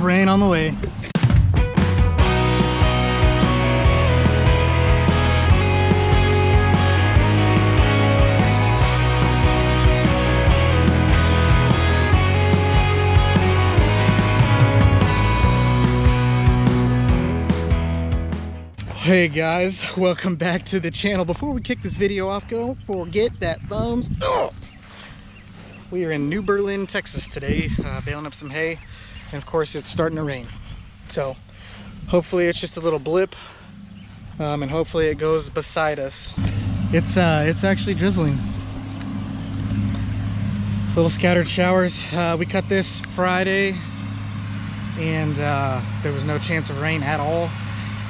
rain on the way. Hey guys, welcome back to the channel. Before we kick this video off, don't forget that thumbs up. We are in New Berlin, Texas today, baling up some hay, and of course it's starting to rain. So hopefully it's just a little blip, and hopefully it goes beside us. It's actually drizzling. Little scattered showers. We cut this Friday, and there was no chance of rain at all.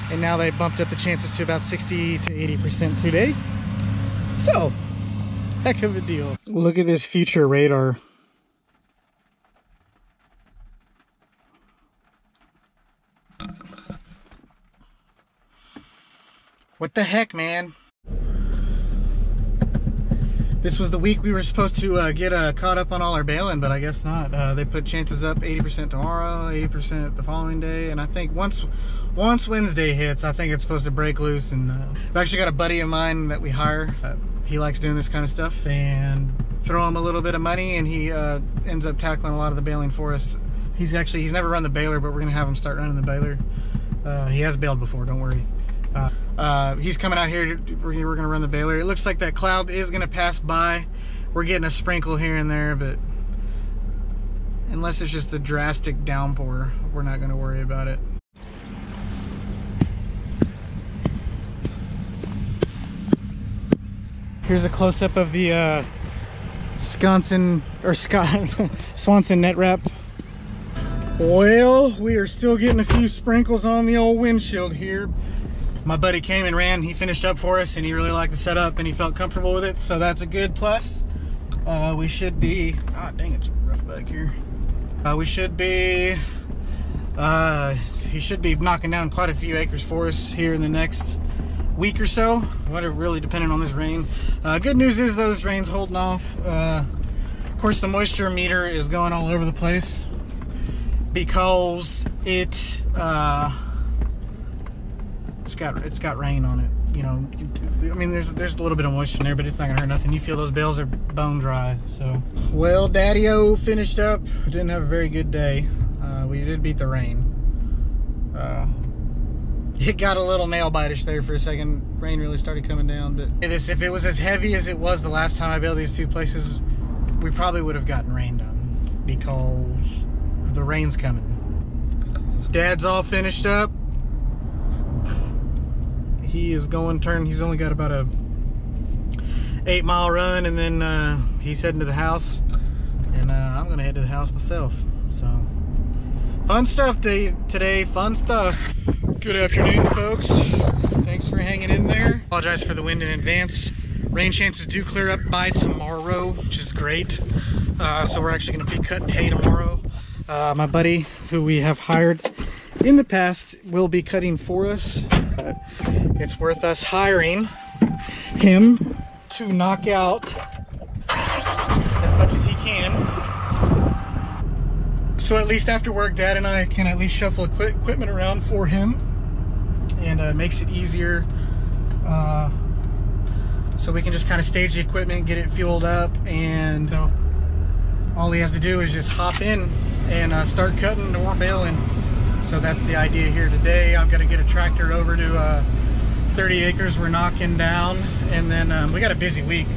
And now they bumped up the chances to about 60 to 80% today. So, heck of a deal. Look at this future radar. What the heck, man? This was the week we were supposed to get caught up on all our baling, but I guess not. They put chances up 80% tomorrow, 80% the following day, and I think once Wednesday hits, I think it's supposed to break loose. And I've actually got a buddy of mine that we hire. He likes doing this kind of stuff, and throw him a little bit of money, and he ends up tackling a lot of the baling for us. He's never run the baler, but we're gonna have him start running the baler. He has baled before, don't worry. He's coming out here. We're gonna run the baler. It looks like that cloud is gonna pass by. We're getting a sprinkle here and there, but unless it's just a drastic downpour, we're not gonna worry about it. Here's a close-up of the Swanson net wrap. Well, we are still getting a few sprinkles on the old windshield here. My buddy came and ran. He finished up for us, and he really liked the setup, and he felt comfortable with it, so that's a good plus. We should be, oh dang, it's rough back here. He should be knocking down quite a few acres for us here in the next week or so. Really depending on this rain. Good news is those rain's holding off. Of course, the moisture meter is going all over the place because it's got rain on it. You know, I mean, there's a little bit of moisture in there, but it's not gonna hurt nothing. You feel those bales are bone dry. So, well, Daddy-O finished up. Didn't have a very good day. We did beat the rain. It got a little nail bite-ish there for a second. Rain really started coming down, but if it was as heavy as it was the last time I baled these two places, we probably would have gotten rained on because the rain's coming. Dad's all finished up. He is going turn. He's only got about a 8-mile run, and then he's heading to the house, and I'm gonna head to the house myself. So fun stuff today. Fun stuff. Good afternoon, folks. Thanks for hanging in there. Apologize for the wind in advance. Rain chances do clear up by tomorrow, which is great. So we're actually gonna be cutting hay tomorrow. My buddy, who we have hired in the past, will be cutting for us. It's worth us hiring him to knock out as much as he can. So at least after work, Dad and I can at least shuffle equipment around for him, and it makes it easier. So we can just kind of stage the equipment, get it fueled up, and all he has to do is just hop in and start cutting or baling. So that's the idea here today. I've got to get a tractor over to 30 acres we're knocking down, and then we got a busy week.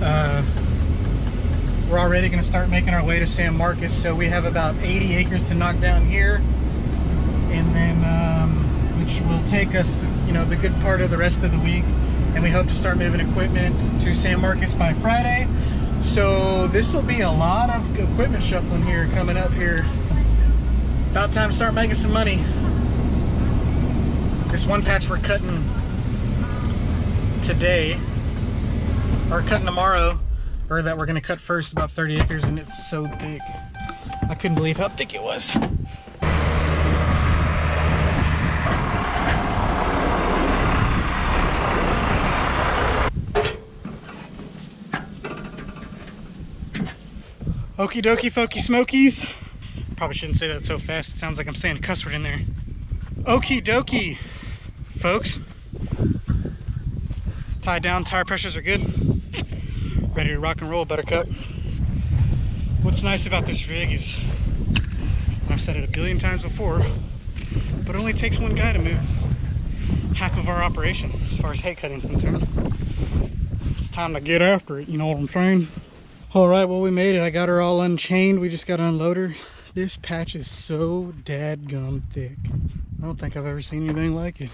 We're already going to start making our way to San Marcos, so we have about 80 acres to knock down here, and then which will take us, you know, the good part of the rest of the week, and we hope to start moving equipment to San Marcos by Friday. So this will be a lot of equipment shuffling here coming up here. About time to start making some money. This one patch we're cutting today, or cutting tomorrow, or that we're gonna cut first, about 30 acres, and it's so thick. I couldn't believe how thick it was. Okie dokie, folky smokies. Probably shouldn't say that so fast. It sounds like I'm saying a cuss word in there. Okie dokie, folks. Tied down, tire pressures are good. Ready to rock and roll, Buttercup. What's nice about this rig is, and I've said it a billion times before, but it only takes one guy to move half of our operation as far as hay cutting is concerned. It's time to get after it, you know what I'm saying? All right, well, we made it. I got her all unchained. We just got to unload her. This patch is so dadgum thick. I don't think I've ever seen anything like it.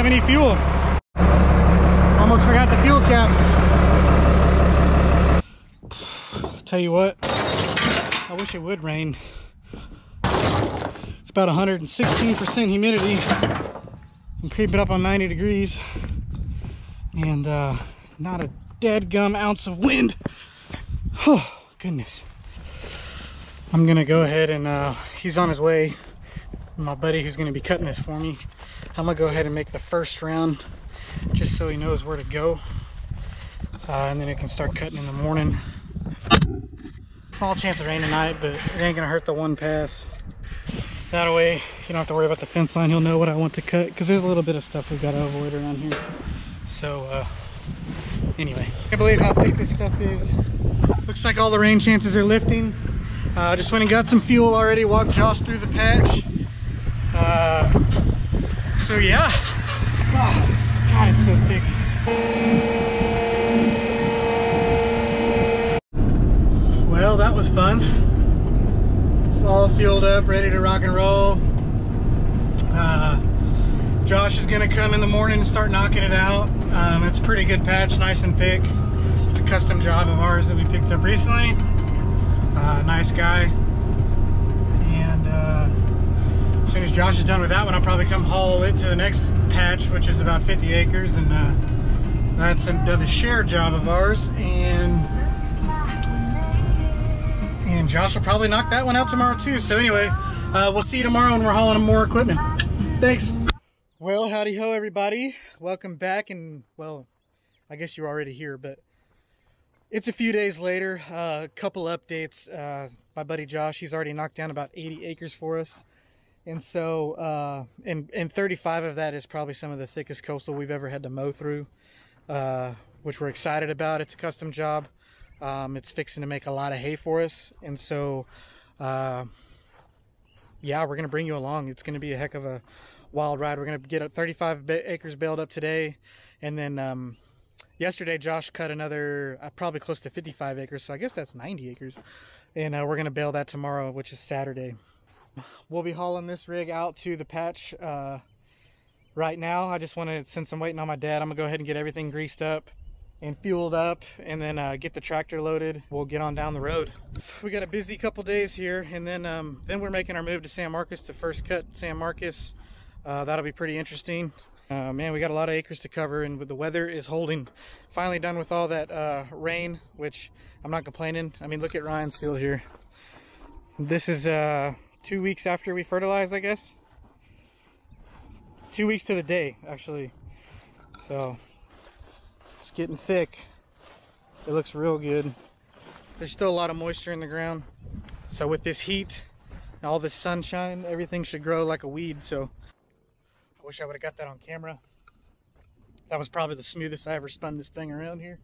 Any fuel. Almost forgot the fuel cap. I'll tell you what, I wish it would rain. It's about 116% humidity and creeping up on 90 degrees and not a dead-gum ounce of wind. Oh goodness. I'm gonna go ahead and he's on his way. My buddy who's going to be cutting this for me. I'm gonna go ahead and make the first round just so he knows where to go, and then it can start cutting in the morning. Small chance of rain tonight, but it ain't gonna hurt the one pass. That way you don't have to worry about the fence line. He'll know what I want to cut, because there's a little bit of stuff we've got to avoid around here. So anyway, I can't believe how thick this stuff is. Looks like all the rain chances are lifting. Just went and got some fuel already, walked Josh through the patch. So yeah, oh, God, it's so thick. Well, that was fun. All fueled up, ready to rock and roll. Josh is gonna come in the morning and start knocking it out. It's a pretty good patch, nice and thick. It's a custom job of ours that we picked up recently. Nice guy. As soon as Josh is done with that one, I'll probably come haul it to the next patch, which is about 50 acres, and that's another shared job of ours, and Josh will probably knock that one out tomorrow too. So anyway, we'll see you tomorrow when we're hauling more equipment. Thanks. Well, howdy ho everybody, welcome back. And well, I guess you're already here, but it's a few days later. A couple updates. My buddy Josh, he's already knocked down about 80 acres for us. And so, and 35 of that is probably some of the thickest coastal we've ever had to mow through, which we're excited about. It's a custom job. It's fixing to make a lot of hay for us. And so, yeah, we're going to bring you along. It's going to be a heck of a wild ride. We're going to get 35 acres baled up today. And then, yesterday, Josh cut another, probably close to 55 acres. So I guess that's 90 acres. And we're going to bale that tomorrow, which is Saturday. We'll be hauling this rig out to the patch right now. I just want to, since I'm waiting on my dad, I'm gonna go ahead and get everything greased up and fueled up, and then get the tractor loaded. We'll get on down the road. We got a busy couple days here, and then we're making our move to San Marcos to first cut San Marcos. That'll be pretty interesting. Man, we got a lot of acres to cover, and the weather is holding. Finally done with all that rain, which I'm not complaining. I mean, look at Ryan's field here. This is 2 weeks after we fertilized, I guess. 2 weeks to the day, actually. So it's getting thick. It looks real good. There's still a lot of moisture in the ground. So with this heat, all this sunshine, everything should grow like a weed. So I wish I would have got that on camera. That was probably the smoothest I ever spun this thing around here.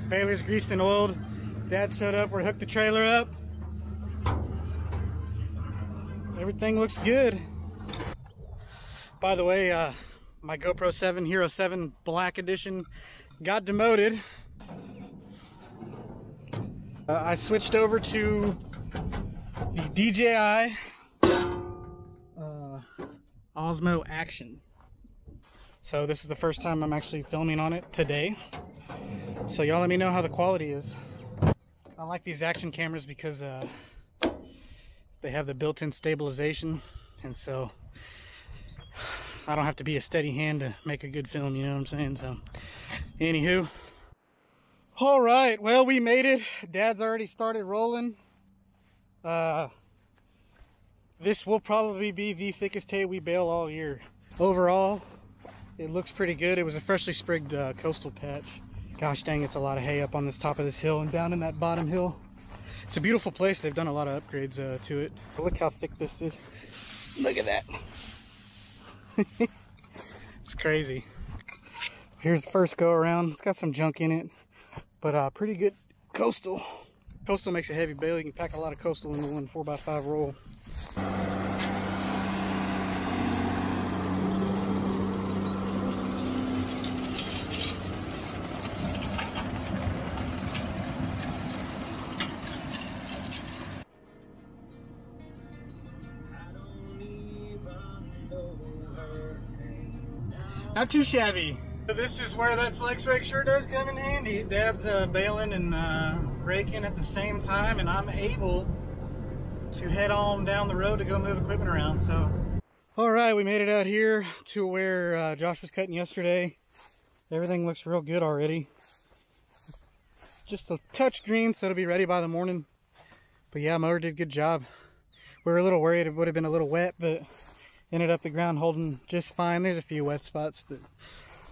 Baler's greased and oiled. Dad showed up, we're hooked the trailer up. Everything looks good. By the way, my GoPro 7 Hero 7 Black Edition got demoted. I switched over to the DJI Osmo Action. So this is the first time I'm actually filming on it today. So y'all let me know how the quality is. I like these action cameras because they have the built-in stabilization, and so I don't have to be a steady hand to make a good film, you know what I'm saying? So anywho, all right, well, we made it. Dad's already started rolling. This will probably be the thickest hay we bale all year. Overall, it looks pretty good. It was a freshly sprigged coastal patch. Gosh dang, it's a lot of hay up on this top of this hill and down in that bottom hill. It's a beautiful place. They've done a lot of upgrades to it. Look how thick this is. Look at that. It's crazy. Here's the first go around. It's got some junk in it, but pretty good coastal. Coastal makes a heavy bale. You can pack a lot of coastal into one 4x5 roll. Not too shabby. So this is where that flex rake sure does come in handy. Dad's baling and raking at the same time, and I'm able to head on down the road to go move equipment around. So, all right, we made it out here to where Josh was cutting yesterday. Everything looks real good already. Just a touch green, so it'll be ready by the morning. But yeah, mower did a good job. We were a little worried it would have been a little wet, but ended up the ground holding just fine. There's a few wet spots, but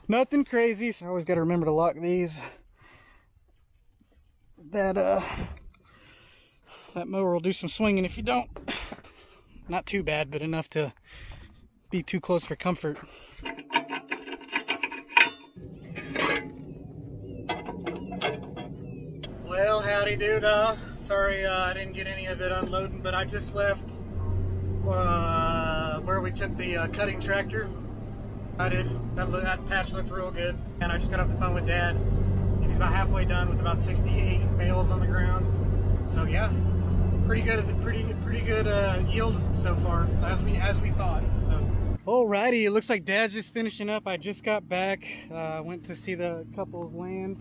nothing crazy. So I always got to remember to lock these. That mower will do some swinging if you don't. Not too bad, but enough to be too close for comfort. Well, howdy do-da. Sorry I didn't get any of it unloading, but I just left where we took the cutting tractor. I did. That patch looked real good, and I just got off the phone with Dad, and he's about halfway done with about 68 bales on the ground. So yeah, pretty good yield so far, as we thought. So alrighty, it looks like Dad's just finishing up. I just got back. Went to see the couple's land.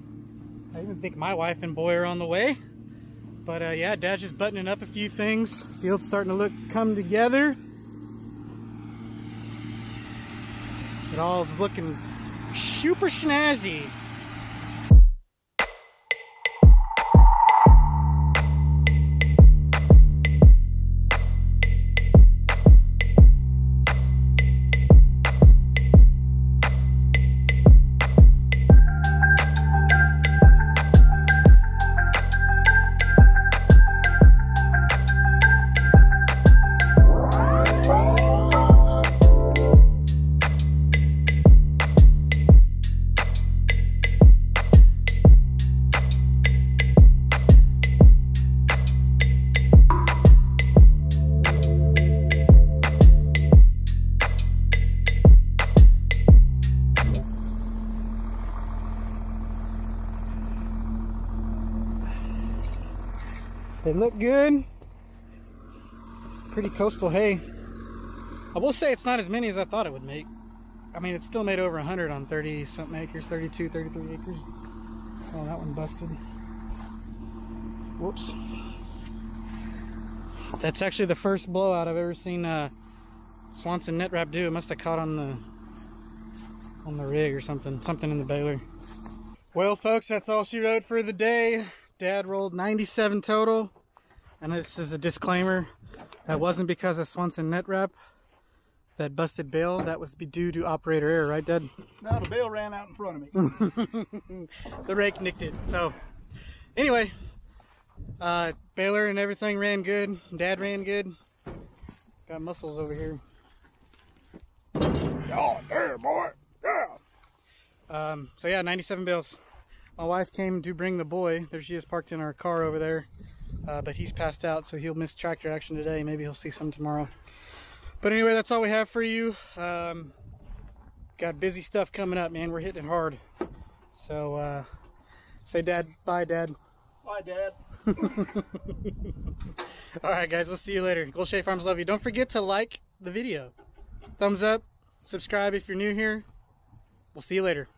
I even think my wife and boy are on the way. But yeah, Dad's just buttoning up a few things. Field's starting to come together. It all's looking super snazzy. They look good. Pretty coastal hay. I will say it's not as many as I thought it would make. I mean, it still made over 100 on 30 something acres, 32, 33 acres. Oh, that one busted. Whoops. That's actually the first blowout I've ever seen Swanson net wrap do. It must have caught on the rig or something in the baler. Well, folks, that's all she wrote for the day. Dad rolled 97 total, and this is a disclaimer. That wasn't because of Swanson net wrap that busted bale. That was due to operator error, right, Dad? No, the bale ran out in front of me. The rake nicked it. So, anyway, baler and everything ran good. Dad ran good. Got muscles over here. Oh, there, boy. Yeah. So yeah, 97 bales. My wife came to bring the boy. There she is, parked in our car over there. But he's passed out, so he'll miss tractor action today. Maybe he'll see some tomorrow. But anyway, that's all we have for you. Got busy stuff coming up, man. We're hitting it hard. So say bye, Dad. Bye, Dad. All right, guys, we'll see you later. Golsch Hay Farms love you. Don't forget to like the video. Thumbs up, subscribe if you're new here. We'll see you later.